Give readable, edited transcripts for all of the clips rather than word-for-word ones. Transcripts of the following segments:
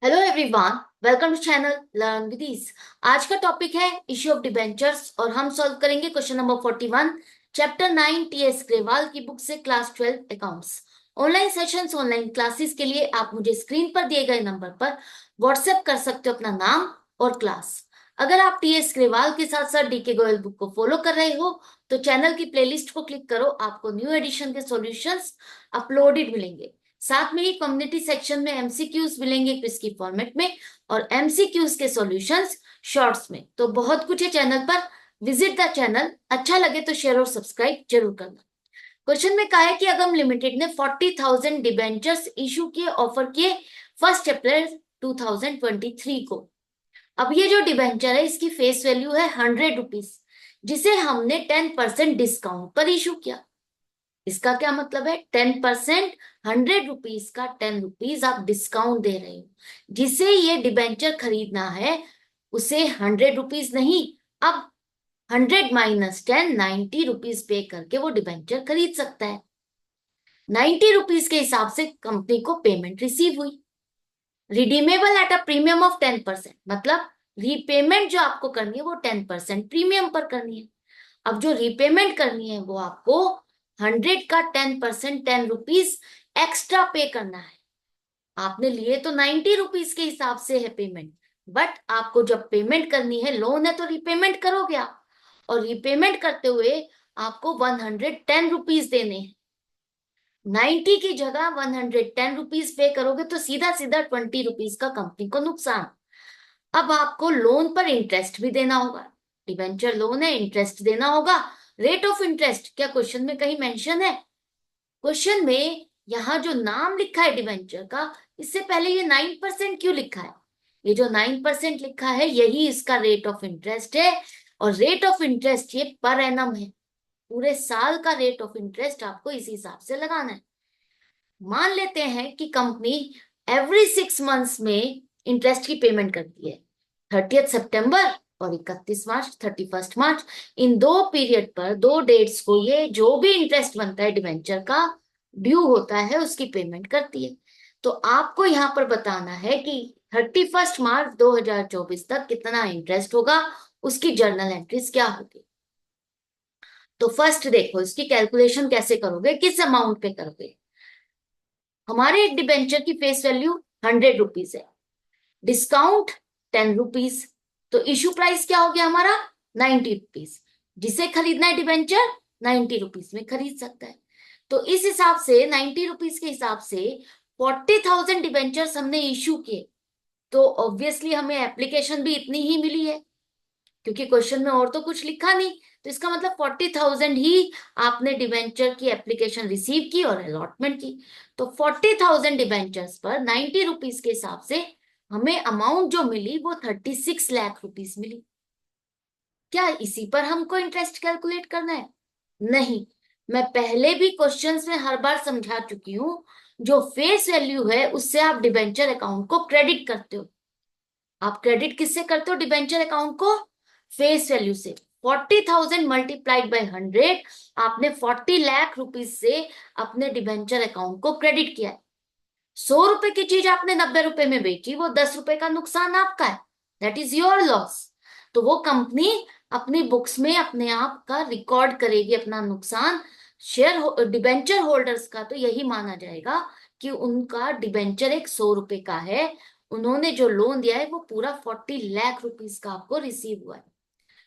Hello everyone, welcome to channel learn with ease. आज का topic है इश्यू ऑफ डिबेंचर्स और हम सॉल्व करेंगे question number 41 chapter 9 TS Grewal की बुक से class 12 accounts. Online sessions online classes के लिए आप मुझे स्क्रीन पर दिए गए नंबर पर व्हाट्सएप कर सकते हो अपना नाम और क्लास। अगर आप टीएस ग्रेवाल के साथ साथ डीके गोयल बुक को फॉलो कर रहे हो तो चैनल की प्लेलिस्ट को क्लिक करो, आपको न्यू एडिशन के सॉल्यूशंस अपलोडेड मिलेंगे। साथ में ही कम्युनिटी सेक्शन में एमसीक्यूज मिलेंगे क्विज की फॉर्मेट में और एमसीक्यूज के सॉल्यूशंस शॉर्ट्स में। तो बहुत कुछ है चैनल पर, विजिट द चैनल। अच्छा लगे तो शेयर और सब्सक्राइब जरूर करना। क्वेश्चन में कहा है कि अगम लिमिटेड ने 40,000 डिबेंचर्स इशू किए, ऑफर किए 1 अप्रैल 2023 को। अब ये जो डिबेंचर है इसकी फेस वैल्यू है 100 रुपीज, जिसे हमने 10% डिस्काउंट पर इशू किया। इसका क्या मतलब है? 10%, 100 रुपीज का 10 रुपीज आप डिस्काउंट दे रहे हो। जिसे ये डिबेंचर खरीदना है उसे 100 रुपीज नहीं, अब 100 - 10 90 रुपीज पे करके वो डिबेंचर खरीद सकता है। 90 रुपीज के हिसाब से कंपनी को पेमेंट रिसीव हुई। Redeemable at a premium of 10%, मतलब रीपेमेंट जो आपको करनी है वो 10% प्रीमियम पर करनी है। अब जो रीपेमेंट करनी है वो आपको 100 का 10%, 10 रुपीज एक्स्ट्रा पे करना है। आपने लिए तो 90 रुपीज के हिसाब से है पेमेंट, बट आपको जब पेमेंट करनी है, लोन है तो रीपेमेंट करोगे आप, और रीपेमेंट करते हुए आपको 110 रुपीज देने हैं। 90 की जगह 110 रुपीज पे करोगे तो सीधा सीधा 20 रुपीज का कंपनी को नुकसान। अब आपको लोन पर इंटरेस्ट भी देना होगा। डिबेंचर लोन है, इंटरेस्ट देना होगा। रेट ऑफ इंटरेस्ट क्या क्वेश्चन में कहीं मेंशन है? क्वेश्चन में यहाँ जो नाम लिखा है डिबेंचर का, इससे पहले ये 9% क्यों लिखा है? ये जो 9% लिखा है यही इसका रेट ऑफ इंटरेस्ट है। और रेट ऑफ इंटरेस्ट ये पर एनम है। पूरे साल का रेट ऑफ इंटरेस्ट आपको इसी हिसाब से लगाना है। मान लेते हैं कि कंपनी एवरी 6 मंथ्स में इंटरेस्ट की पेमेंट करती है, 30 सितंबर और 31 मार्च, 31 मार्च। इन दो पीरियड पर, दो डेट्स को ये जो भी इंटरेस्ट बनता है डिबेंचर का ड्यू होता है उसकी पेमेंट करती है। तो आपको यहाँ पर बताना है कि 31 मार्च 2024 तक कितना इंटरेस्ट होगा, उसकी जर्नल एंट्रीज क्या होगी। तो फर्स्ट देखो इसकी कैलकुलेशन कैसे करोगे, किस अमाउंट पे करोगे। हमारे एक डिबेंचर की फेस वैल्यू 100 रुपीज है, डिस्काउंट 10 रुपीज, तो इशू प्राइस क्या हो गया हमारा? 90 रुपीज। जिसे खरीदना है डिबेंचर 90 रुपीज में खरीद सकता है। तो इस हिसाब से 90 रुपीज के हिसाब से 40,000 डिबेंचर्स हमने इशू किए, तो ऑब्वियसली हमें एप्लीकेशन भी इतनी ही मिली है, क्योंकि क्वेश्चन में और तो कुछ लिखा नहीं। तो इसका मतलब 40,000 ही आपने डिबेंचर की एप्लीकेशन रिसीव की और अलॉटमेंट की। तो 40,000 डिबेंचर्स पर 90 रुपीज के हिसाब से हमें अमाउंट जो मिली वो 36 लाख रुपीज मिली। क्या इसी पर हमको इंटरेस्ट कैलकुलेट करना है? नहीं, मैं पहले भी क्वेश्चंस में हर बार समझा चुकी हूँ। जो फेस वैल्यू है उससे आप डिबेंचर अकाउंट को क्रेडिट करते हो। आप क्रेडिट किससे करते हो डिबेंचर अकाउंट को? फेस वैल्यू से। 40,000 मल्टीप्लाइड बाय 100, आपने 40 लाख रुपीज से अपने डिबेंचर अकाउंट को क्रेडिट किया है। 100 रुपए की चीज आपने 90 रुपए में बेची, वो 10 रुपए का नुकसान आपका है, दैट इज योर लॉस। तो वो कंपनी अपनी बुक्स में अपने आप का रिकॉर्ड करेगी अपना नुकसान। शेयर डिबेंचर होल्डर्स का तो यही माना जाएगा कि उनका डिबेंचर एक 100 रुपए का है। उन्होंने जो लोन दिया है वो पूरा 40 लाख रुपीज का आपको रिसीव हुआ है।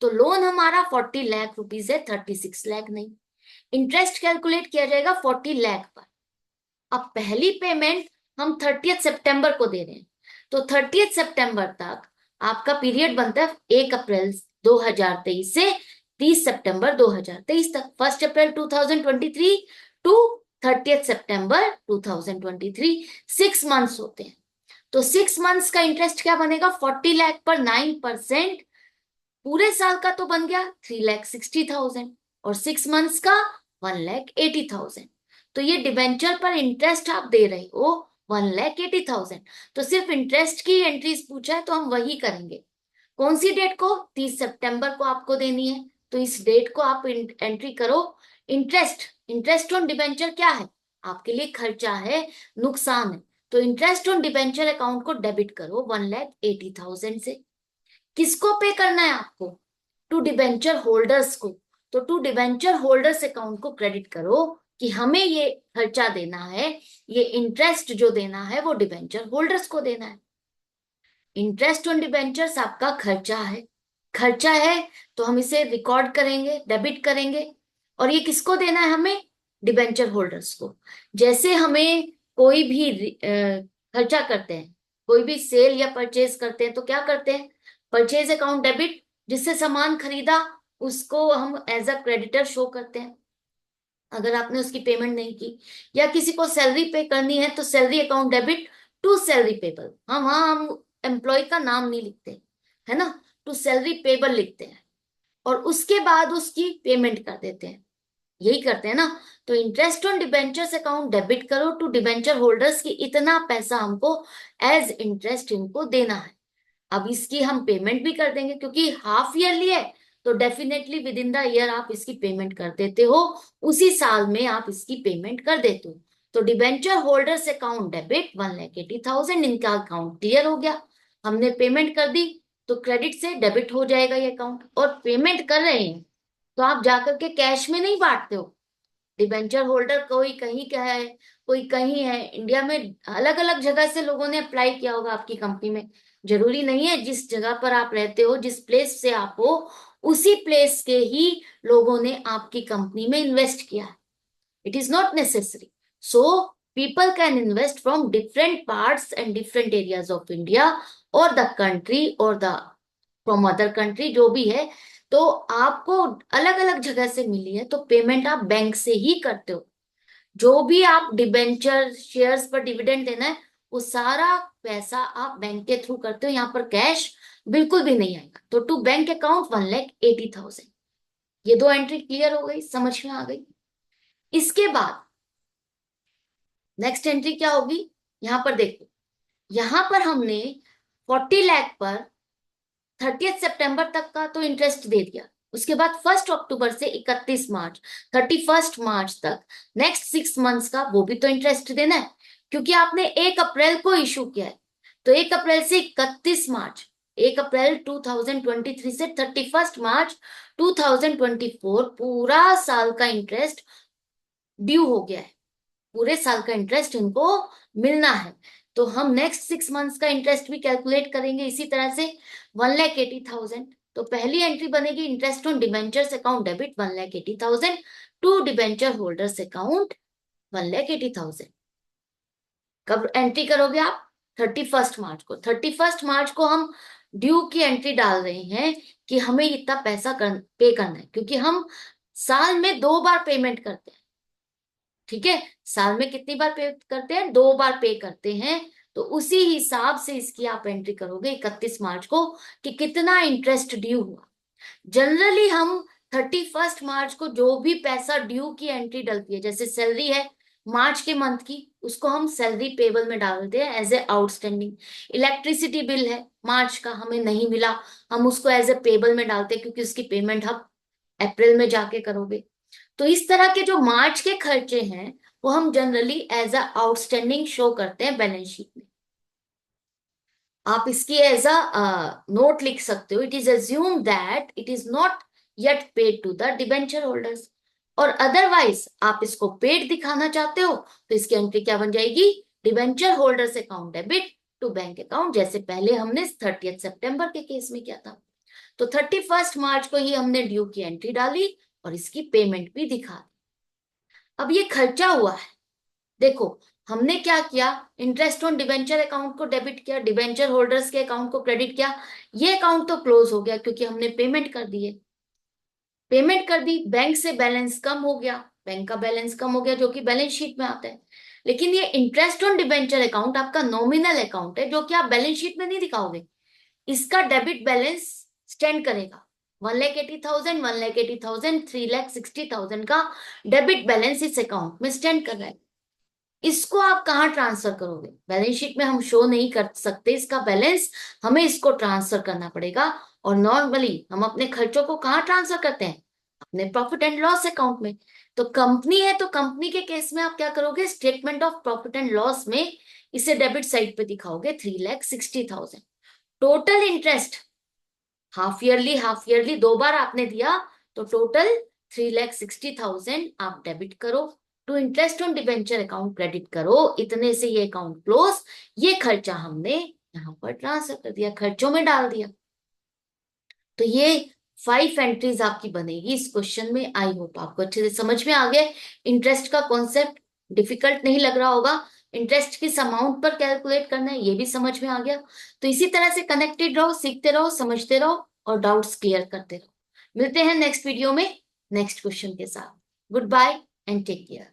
तो लोन हमारा 40 लाख रुपीज है, 36 लाख नहीं। इंटरेस्ट कैलकुलेट किया जाएगा 40 लाख पर। अब पहली पेमेंट हम 30 सितंबर को दे रहे हैं, तो 30 सितंबर तक आपका पीरियड बनता है 1 अप्रैल 2023 से 30 सितंबर 2023 तक। 1 अप्रैल 2023 टू 30 सितंबर 2023, 6 मंथ्स होते हैं। तो 6 मंथ्स का इंटरेस्ट क्या बनेगा? 40 लाख पर 9%, पूरे साल का तो बन गया 3,60,000 और 6 मंथ्स का 1,80,000। तो ये डिबेंचर पर इंटरेस्ट आप दे रहे हो 1,80,000। तो सिर्फ इंटरेस्ट की एंट्रीज पूछा है तो हम वही करेंगे। कौन सी डेट को? 30 सितंबर को आपको देनी है, तो इस डेट को आप एंट्री करो। इंटरेस्ट, इंटरेस्ट ऑन डिबेंचर क्या है? आपके लिए खर्चा है, नुकसान है। तो इंटरेस्ट ऑन डिबेंचर अकाउंट को डेबिट करो 1,80,000 से। किसको पे करना है आपको? टू डिबेंचर होल्डर्स को। तो टू डिबेंचर होल्डर्स अकाउंट को क्रेडिट करो कि हमें ये खर्चा देना है, ये इंटरेस्ट जो देना है वो डिबेंचर होल्डर्स को देना है। इंटरेस्ट ऑन डिबेंचर्स आपका खर्चा है। खर्चा है तो हम इसे रिकॉर्ड करेंगे, डेबिट करेंगे। और ये किसको देना है? हमें डिबेंचर होल्डर्स को। जैसे हमें कोई भी खर्चा करते हैं, कोई भी सेल या परचेज करते हैं, तो क्या करते हैं? परचेज अकाउंट डेबिट, जिससे सामान खरीदा उसको हम एज अ क्रेडिटर शो करते हैं अगर आपने उसकी पेमेंट नहीं की। या किसी को सैलरी पे करनी है तो salary account debit to salary payable. हम वहां हम एम्प्लॉय का नाम नहीं लिखते, है ना, टू सैलरी पेबल लिखते हैं और उसके बाद उसकी पेमेंट कर देते हैं। यही करते हैं ना। तो interest on debentures account debit करो टू डिबेंचर होल्डर्स की इतना पैसा हमको एज इंटरेस्ट इनको देना है। अब इसकी हम पेमेंट भी कर देंगे क्योंकि हाफ ईयरली है, तो definitely with in the year आप इसकी पेमेंट कर देते हो, उसी साल में आप इसकी पेमेंट कर देते हो। तो डिबेंचर होल्डर्स अकाउंट डेबिट 1,80,000, इनका अकाउंट क्लियर हो गया। हमने पेमेंट कर दी तो क्रेडिट से डेबिट हो जाएगा ये अकाउंट। और पेमेंट कर रहे हैं तो आप जाकर के कैश में नहीं बांटते हो। डिबेंचर होल्डर कोई कहीं का है, कोई कहीं है, इंडिया में अलग अलग जगह से लोगों ने अप्लाई किया होगा आपकी कंपनी में। जरूरी नहीं है जिस जगह पर आप रहते हो, जिस प्लेस से आप हो, उसी प्लेस के ही लोगों ने आपकी कंपनी में इन्वेस्ट किया है। It is not necessary. So people can invest from different parts and different areas of India और द कंट्री और द फ्रॉम अदर कंट्री, जो भी है। तो आपको अलग अलग जगह से मिली है तो पेमेंट आप बैंक से ही करते हो। जो भी आप डिबेंचर शेयर्स पर डिविडेंड देना है वो सारा पैसा आप बैंक के थ्रू करते हो, यहाँ पर कैश बिल्कुल भी नहीं आएगा। तो टू बैंक अकाउंट 1,80,000। ये दो एंट्री क्लियर हो गई, समझ में आ गई। इसके बाद नेक्स्ट एंट्री क्या होगी? यहां पर देखो, यहां पर हमने 40 लाख पर 30 सितंबर तक का तो इंटरेस्ट दे दिया। उसके बाद 1 अक्टूबर से 31 मार्च, 31 मार्च तक नेक्स्ट 6 मंथ्स का वो भी तो इंटरेस्ट देना है, क्योंकि आपने 1 अप्रैल को इशू किया है। तो 1 अप्रैल से 31 मार्च, 1 अप्रैल 2023 से 31 मार्च 2024 पूरा साल का इंटरेस्ट ड्यू हो गया है। पूरे साल का इंटरेस्ट इनको मिलना है। तो हम नेक्स्ट 6 मंथ्स का इंटरेस्ट भी कैलकुलेट करेंगे इसी तरह से 1,80,000। तो पहली एंट्री बनेगी interest on debentures account debit 1,80,000 to debenture holders account 1,80,000। कब एंट्री करोगे आप? 31 मार्च को। 31 मार्च को हम ड्यू की एंट्री डाल रहे हैं कि हमें इतना पैसा पे करना है, क्योंकि हम साल में 2 बार पेमेंट करते हैं। ठीक है, साल में कितनी बार पे करते हैं? 2 बार पे करते हैं। तो उसी हिसाब से इसकी आप एंट्री करोगे 31 मार्च को कि कितना इंटरेस्ट ड्यू हुआ। जनरली हम 31 मार्च को जो भी पैसा ड्यू की एंट्री डलती है, जैसे सैलरी है मार्च के मंथ की, उसको हम सैलरी पेबल में डालते हैं as a outstanding. Electricity bill है मार्च का, हमें नहीं मिला, हम उसको एज ए पेबल में डालते हैं क्योंकि उसकी पेमेंट हम अप्रैल में जाके करोगे। तो इस तरह के जो मार्च के खर्चे हैं वो हम generally as a outstanding show करते हैं बैलेंस शीट में। आप इसकी एज अ नोट लिख सकते हो, it is assume that it is not yet paid to the debenture holders. और अदरवाइज आप इसको पेड दिखाना चाहते हो तो इसकी एंट्री क्या बन जाएगी? Debenture holders account debit to bank account, जैसे पहले हमने 30 सितंबर के केस में किया था। तो 31 मार्च को ही हमने ड्यू की एंट्री डाली और इसकी पेमेंट भी दिखा दी। अब ये खर्चा हुआ है। देखो, हमने क्या किया? इंटरेस्ट ऑन डिबेंचर अकाउंट को डेबिट किया, डिबेंचर होल्डर्स के अकाउंट को क्रेडिट किया। ये अकाउंट तो क्लोज हो गया क्योंकि हमने पेमेंट कर दी है। पेमेंट कर दी, बैंक से बैलेंस कम हो गया, बैंक का बैलेंस कम हो गया जो कि बैलेंस शीट में आता है। लेकिन ये इंटरेस्ट ऑन डिबेंचर अकाउंट आपका नॉमिनल अकाउंट है जो कि आप बैलेंस शीट में नहीं दिखाओगे। इसका डेबिट बैलेंस स्टैंड करेगा 1,80,000, 1,80,000, 3,60,000 का डेबिट बैलेंस इस अकाउंट में स्टैंड कर रहा है। इसको आप कहाँ ट्रांसफर करोगे? बैलेंस शीट में हम शो नहीं कर सकते इसका बैलेंस, हमें इसको ट्रांसफर करना पड़ेगा। और नॉर्मली हम अपने खर्चों को कहाँ ट्रांसफर करते हैं? अपने प्रॉफिट एंड लॉस अकाउंट में। तो कंपनी है तो कंपनी के केस में आप क्या करोगे, statement of profit and loss में इसे डेबिट साइड पे दिखाओगे 3,60,000। टोटल इंटरेस्ट हाफ ईयरली 2 बार आपने दिया, तो टोटल 3,60,000 आप डेबिट करो, to interest on debenture account credit करो, इतने से ये अकाउंट क्लोज। ये खर्चा हमने यहाँ पर ट्रांसफर कर दिया, खर्चों में डाल दिया। तो ये 5 एंट्रीज आपकी बनेगी इस क्वेश्चन में। आई होप आपको अच्छे से समझ में आ गया, इंटरेस्ट का कॉन्सेप्ट डिफिकल्ट नहीं लग रहा होगा, इंटरेस्ट किस अमाउंट पर कैलकुलेट करना है ये भी समझ में आ गया। तो इसी तरह से कनेक्टेड रहो, सीखते रहो, समझते रहो और डाउट्स क्लियर करते रहो। मिलते हैं नेक्स्ट वीडियो में नेक्स्ट क्वेश्चन के साथ। Good bye and take care.